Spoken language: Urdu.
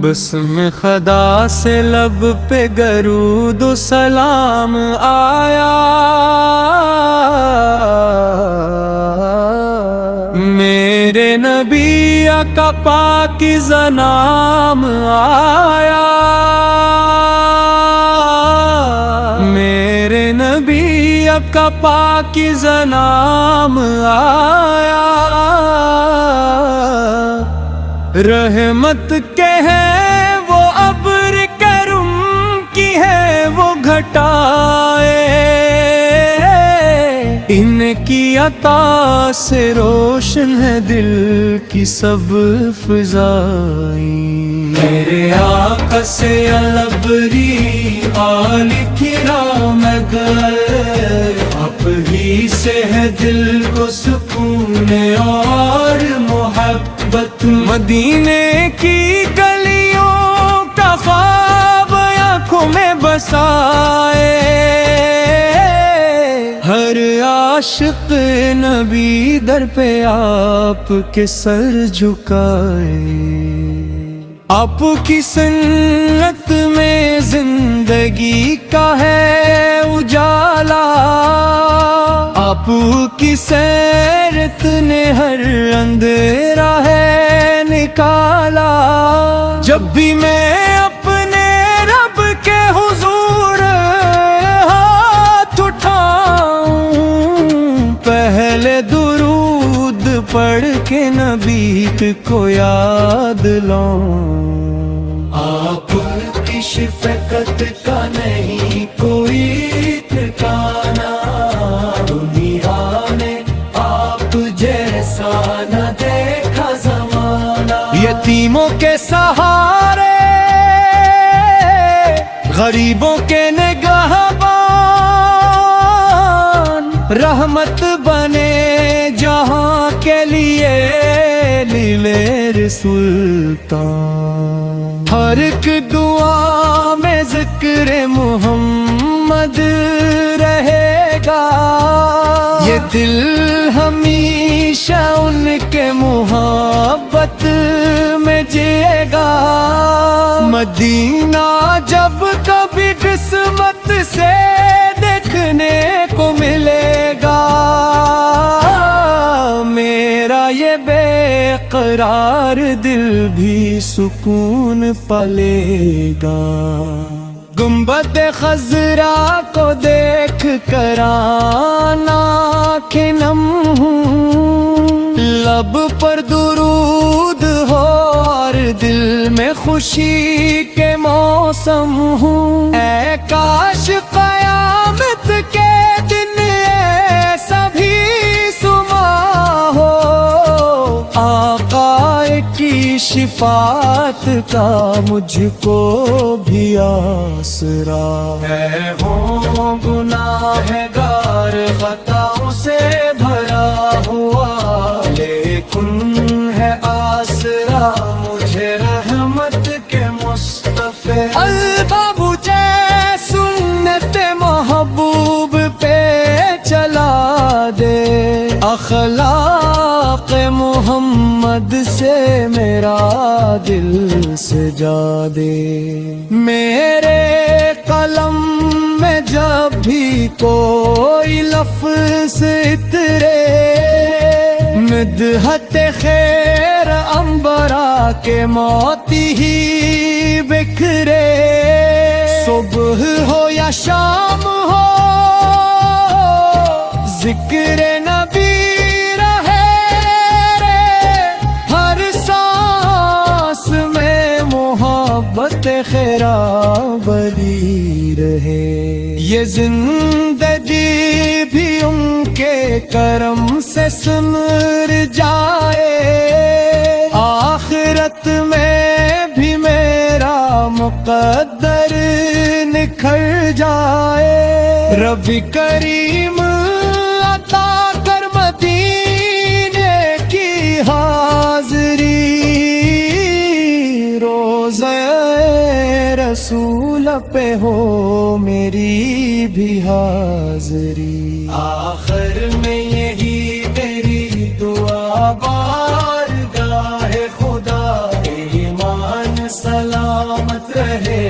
بسم خدا سے لب پہ درود و سلام آیا، میرے نبی کا پاکیزہ نام آیا، میرے نبی کا پاکیزہ نام آیا، رحمت کے ہے وہ ابر کرم کی ہے وہ گھٹائے، ان کی عطا سے روشن ہے دل کی سب فضائیں، میرے آقا سے البری آل کرام گر، آپ ہی سے ہے دل کو سکون اور محبت، مدینے کی گلیوں کا خواب آنکھوں میں بسائے، ہر عاشق نبی در پہ آپ کے سر جھکائے، آپ کی سنت میں زندگی کا ہے اجالا، آپ کی سیرت نے ہر اندھیرا ہے نکالا، جب بھی میں اپنے رب کے حضور ہاتھ اٹھاؤں، پہلے درود پڑھ کے نبی کو یاد لاؤں، آپ کی شفقت کا نہیں کوئی ٹھکانہ، دنیا نے آپ جیسا نہ دیکھا زمانہ، یتیموں کے سہارے غریبوں کے نگہبان، رحمت بنے جہاں کے لیے لیلے سلطان، ہر ایک دعا میں ذکر محمد رہے گا، یہ دل ہمیشہ ان کے محبت میں جیے گا، مدینہ جب کبھی قسمت سے دیکھنے کو ملے گا، میرا یہ بے قرار دل بھی سکون پلے گا، گنبد خضرا کو دیکھ کر آنکھیں نم ہوں، لب پر درود ہو اور دل میں خوشی کے موسم ہوں، اے کاش قیامت کے دن ایسا بھی صبح ہو، آقا کی شفاعت کا مجھ کو بھی آسرا ہے، ہوں گناہگار خطاؤں سے بھرا ہوا، لیکن ہے آسرا مجھے رحمت کے مصطفی، الباب جے سنت محبوب پہ چلا دے، اخلاق محمد سے میرا دل سجا دے، میرے قلم میں جب بھی کوئی لفظ اترے، مدحت خیر انبرا کے موتی ہی بکھرے، صبح ہو یا شام ہو ذکر نبی رہے رے، ہر سانس میں محبت خیرابری رہے، یہ زندگی بھی ان کے کرم سے سمر جائے، آخرت میں بھی میرا مقدر نکھر جائے، رب کریم عطا کر مدینے کی حاضری، روزہ رسول پہ ہو میری بھی حاضری، آخر میں یہی میری دعا بارگاہ خدا، ایمان سلام کہے